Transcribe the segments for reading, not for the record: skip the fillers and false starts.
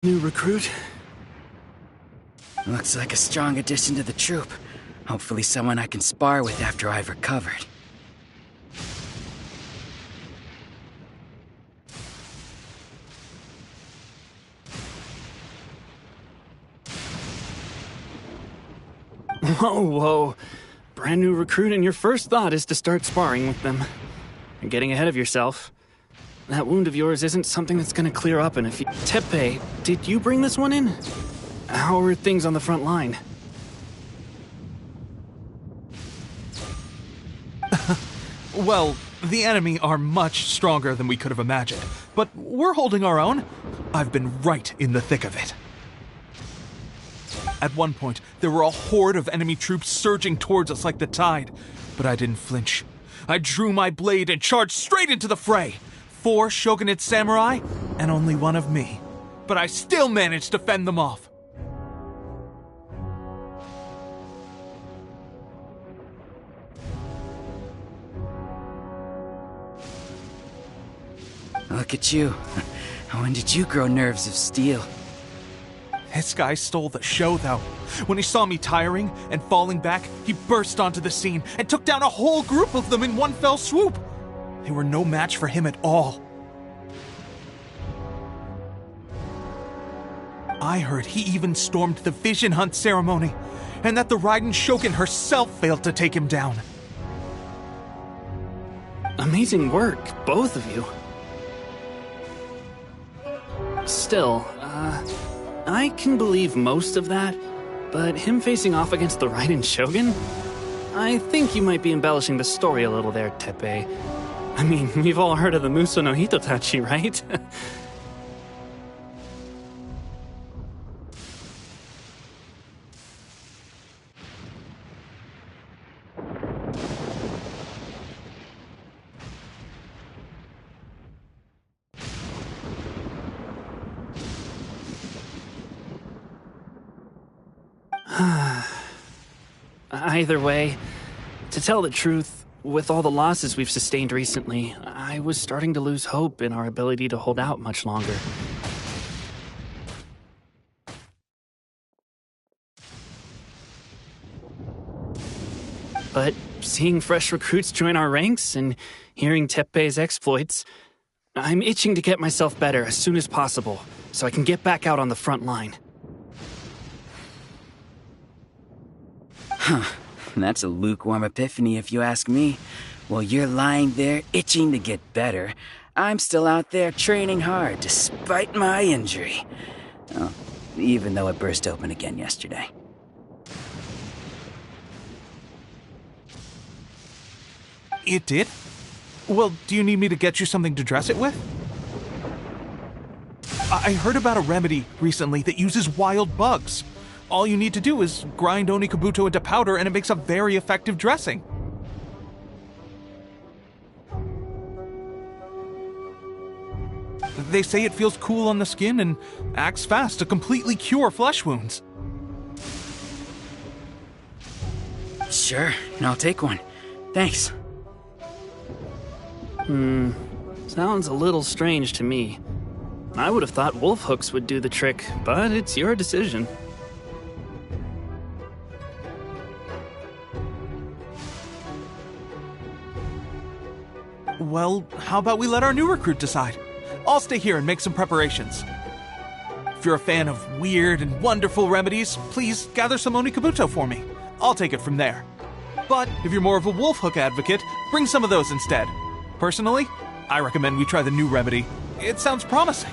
New recruit? Looks like a strong addition to the troop. Hopefully someone I can spar with after I've recovered. Whoa. Brand new recruit and your first thought is to start sparring with them. You're getting ahead of yourself. That wound of yours isn't something that's gonna clear up in a few... Teppei, did you bring this one in? How are things on the front line? Well, the enemy are much stronger than we could have imagined, but we're holding our own. I've been right in the thick of it. At one point, there were a horde of enemy troops surging towards us like the tide, but I didn't flinch. I drew my blade and charged straight into the fray. 4 shogunate samurai, and only one of me. But I still managed to fend them off. Look at you. When did you grow nerves of steel? This guy stole the show, though. When he saw me tiring and falling back, he burst onto the scene and took down a whole group of them in one fell swoop. They were no match for him at all. I heard he even stormed the Vision Hunt ceremony, and that the Raiden Shogun herself failed to take him down. Amazing work, both of you. Still, I can believe most of that, but him facing off against the Raiden Shogun? I think you might be embellishing the story a little there, Teppei. I mean, we've all heard of the Muso no Hitotachi, right? Either way, to tell the truth, with all the losses we've sustained recently, I was starting to lose hope in our ability to hold out much longer. But seeing fresh recruits join our ranks and hearing Teppei's exploits, I'm itching to get myself better as soon as possible so I can get back out on the front line. Huh. That's a lukewarm epiphany if you ask me. While you're lying there itching to get better, I'm still out there training hard despite my injury. Oh, even though it burst open again yesterday. It did? Well, do you need me to get you something to dress it with? I heard about a remedy recently that uses wild bugs. All you need to do is grind Onikabuto into powder and it makes a very effective dressing. They say it feels cool on the skin and acts fast to completely cure flesh wounds. Sure, I'll take one. Thanks. Sounds a little strange to me. I would have thought wolf hooks would do the trick, but it's your decision. Well, how about we let our new recruit decide? I'll stay here and make some preparations. If you're a fan of weird and wonderful remedies, please gather some Onikabuto for me. I'll take it from there. But if you're more of a wolf hook advocate, bring some of those instead. Personally, I recommend we try the new remedy. It sounds promising.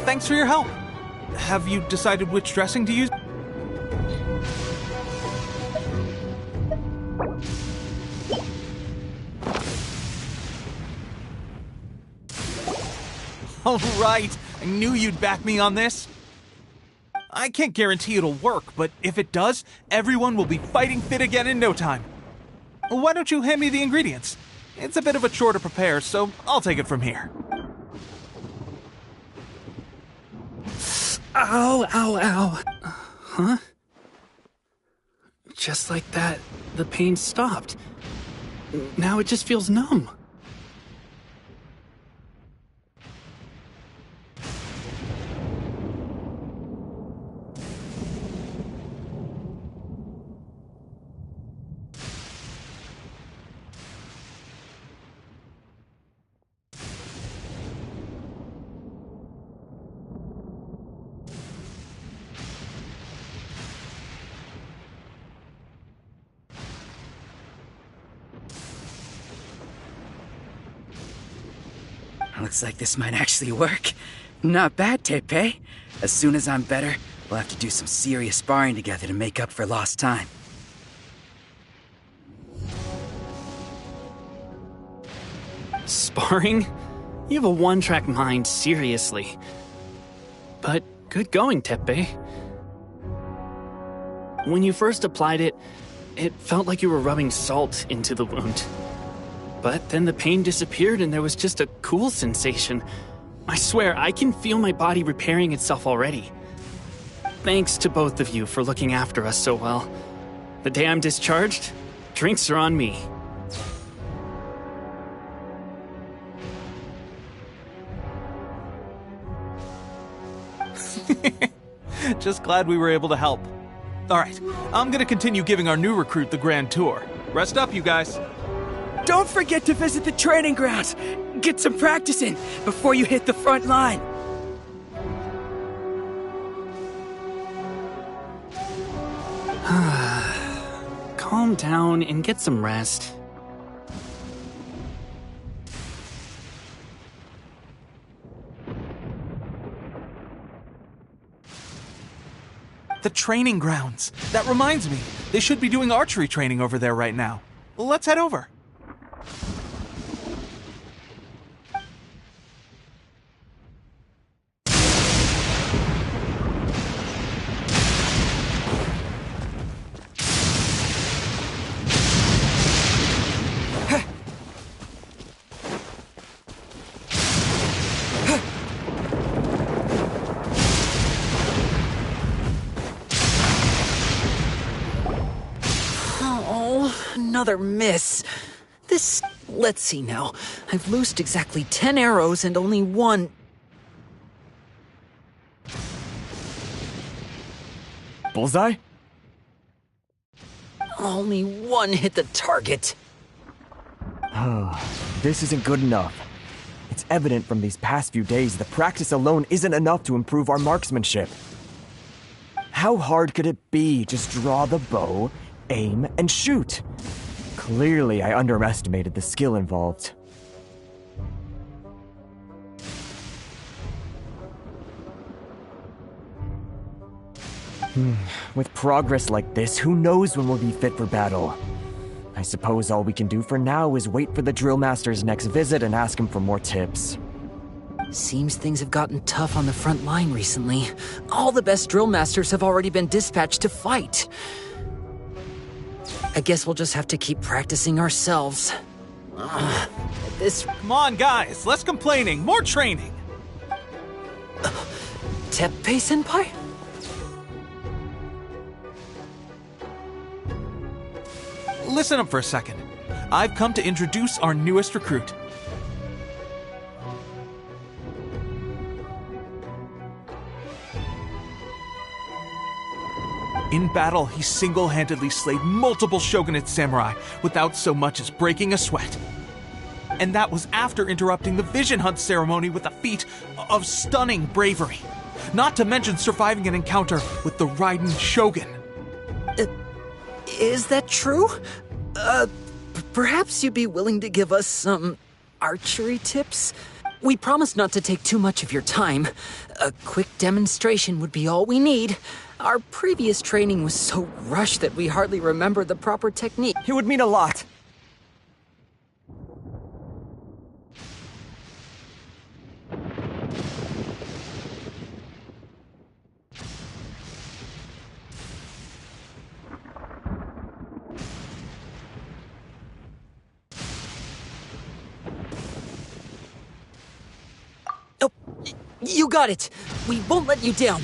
Thanks for your help. Have you decided which dressing to use? All right, I knew you'd back me on this. I can't guarantee it'll work, but if it does, everyone will be fighting fit again in no time. Why don't you hand me the ingredients? It's a bit of a chore to prepare, so I'll take it from here. Ow, ow, ow. Huh? Just like that, the pain stopped. now it just feels numb. Looks like this might actually work. Not bad, Tepe. As soon as I'm better, we'll have to do some serious sparring together to make up for lost time. Sparring? You have a one-track mind, seriously. But good going, Tepe. When you first applied it, it felt like you were rubbing salt into the wound. But then the pain disappeared and there was just a cool sensation. I swear, I can feel my body repairing itself already. Thanks to both of you for looking after us so well. The day I'm discharged, drinks are on me. Just glad we were able to help. Alright, I'm gonna continue giving our new recruit the grand tour. Rest up, you guys. Don't forget to visit the training grounds. Get some practice in before you hit the front line. Calm down and get some rest. The training grounds. That reminds me, they should be doing archery training over there right now. Let's head over. Another miss. Let's see now. I've loosed exactly 10 arrows and only one... Bullseye? Only one hit the target. This isn't good enough. It's evident from these past few days that practice alone isn't enough to improve our marksmanship. How hard could it be? Just draw the bow, aim, and shoot. Clearly, I underestimated the skill involved. With progress like this, who knows when we'll be fit for battle? I suppose all we can do for now is wait for the drill master's next visit and ask him for more tips. Seems things have gotten tough on the front line recently. All the best drill masters have already been dispatched to fight. I guess we'll just have to keep practicing ourselves. Come on, guys, less complaining, more training. Teppei-senpai? Listen up for a second. I've come to introduce our newest recruit. In battle, he single-handedly slayed multiple shogunate samurai without so much as breaking a sweat. And that was after interrupting the vision hunt ceremony with a feat of stunning bravery. Not to mention surviving an encounter with the Raiden Shogun. Is that true? Perhaps you'd be willing to give us some archery tips? We promise not to take too much of your time. A quick demonstration would be all we need. Our previous training was so rushed that we hardly remember the proper technique. It would mean a lot. Oh, you got it. We won't let you down.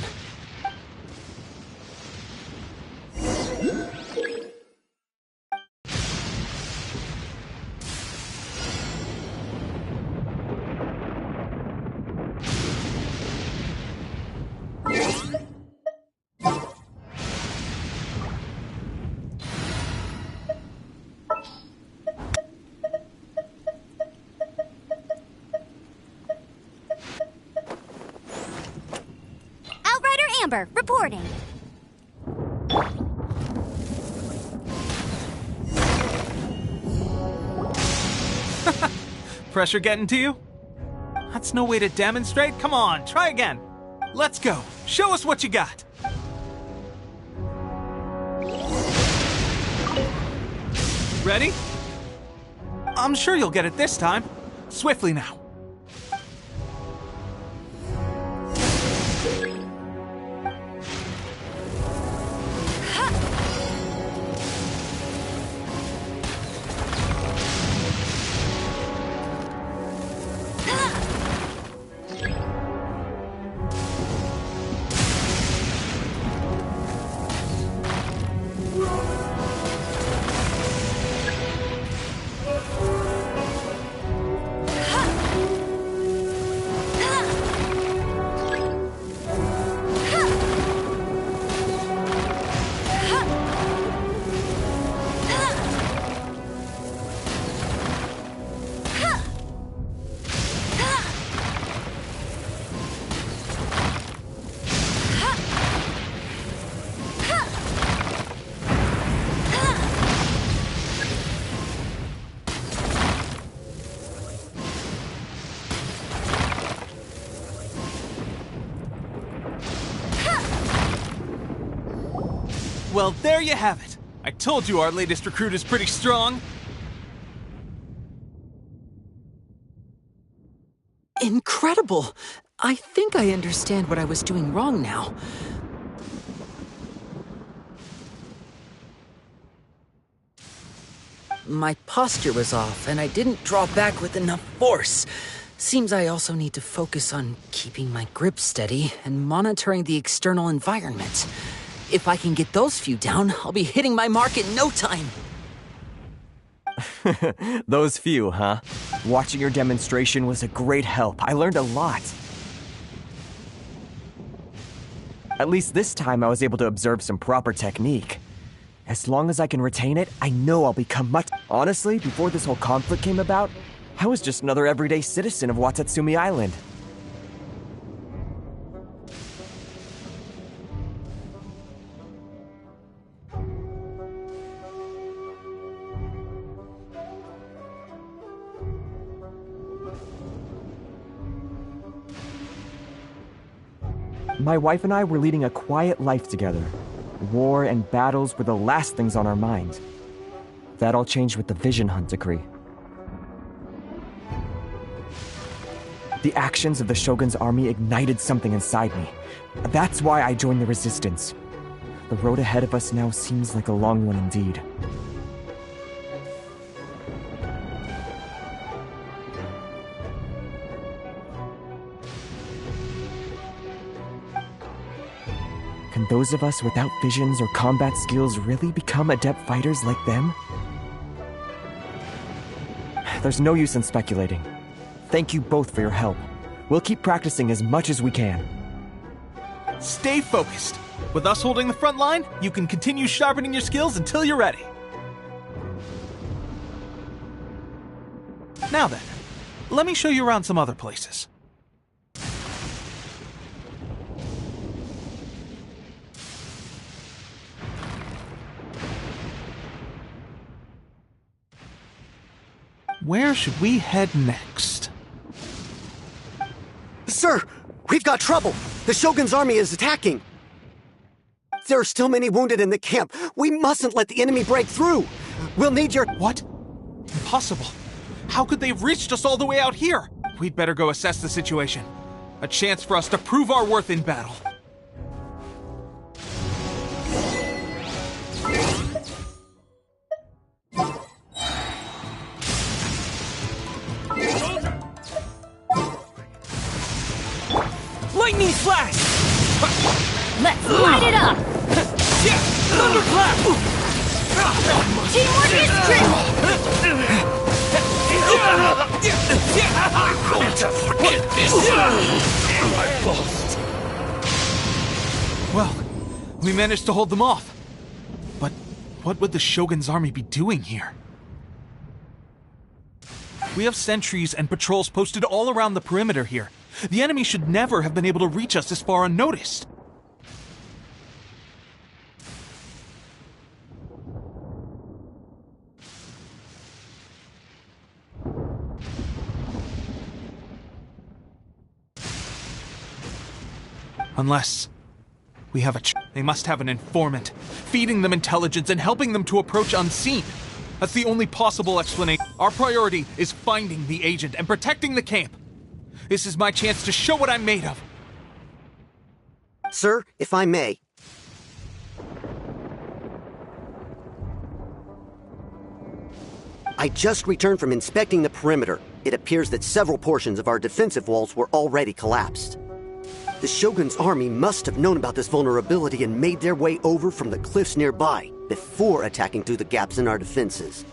Amber, reporting. Pressure getting to you? That's no way to demonstrate. Come on, try again. Let's go. Show us what you got. Ready? I'm sure you'll get it this time. Swiftly now. Well, there you have it. I told you our latest recruit is pretty strong. Incredible! I think I understand what I was doing wrong now. My posture was off, and I didn't draw back with enough force. Seems I also need to focus on keeping my grip steady and monitoring the external environment. If I can get those few down, I'll be hitting my mark in no time. Those few, huh? Watching your demonstration was a great help. I learned a lot. At least this time I was able to observe some proper technique. As long as I can retain it, I know I'll become much... Honestly, before this whole conflict came about, I was just another everyday citizen of Watatsumi Island. My wife and I were leading a quiet life together. War and battles were the last things on our mind. That all changed with the Vision Hunt decree. The actions of the Shogun's army ignited something inside me. That's why I joined the resistance. The road ahead of us now seems like a long one indeed. Can those of us without visions or combat skills really become adept fighters like them? There's no use in speculating. Thank you both for your help. We'll keep practicing as much as we can. Stay focused. With us holding the front line, you can continue sharpening your skills until you're ready. Now then, let me show you around some other places. Where should we head next? Sir, we've got trouble. The Shogun's army is attacking. There are still many wounded in the camp. We mustn't let the enemy break through. We'll need your... What? Impossible. How could they have reached us all the way out here? We'd better go assess the situation. A chance for us to prove our worth in battle. Lightning flash! Let's light it up! Thunderclap! Teamwork is true! I'm going to forget this. I lost. Well, we managed to hold them off. But what would the Shogun's army be doing here? We have sentries and patrols posted all around the perimeter here. The enemy should never have been able to reach us this far unnoticed. Unless we have they must have an informant, feeding them intelligence and helping them to approach unseen. That's the only possible explanation. Our priority is finding the agent and protecting the camp. This is my chance to show what I'm made of. Sir, if I may. I just returned from inspecting the perimeter. It appears that several portions of our defensive walls were already collapsed. The Shogun's army must have known about this vulnerability and made their way over from the cliffs nearby before attacking through the gaps in our defenses.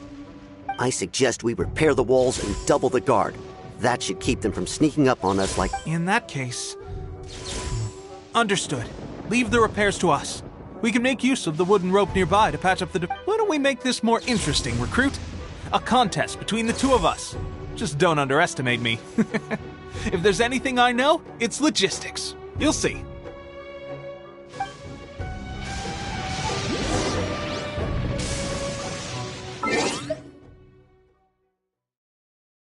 I suggest we repair the walls and double the guard. That should keep them from sneaking up on us like... In that case... Understood. Leave the repairs to us. We can make use of the wooden rope nearby to patch up the... Why don't we make this more interesting, recruit? A contest between the two of us. Just don't underestimate me. If there's anything I know, it's logistics. You'll see.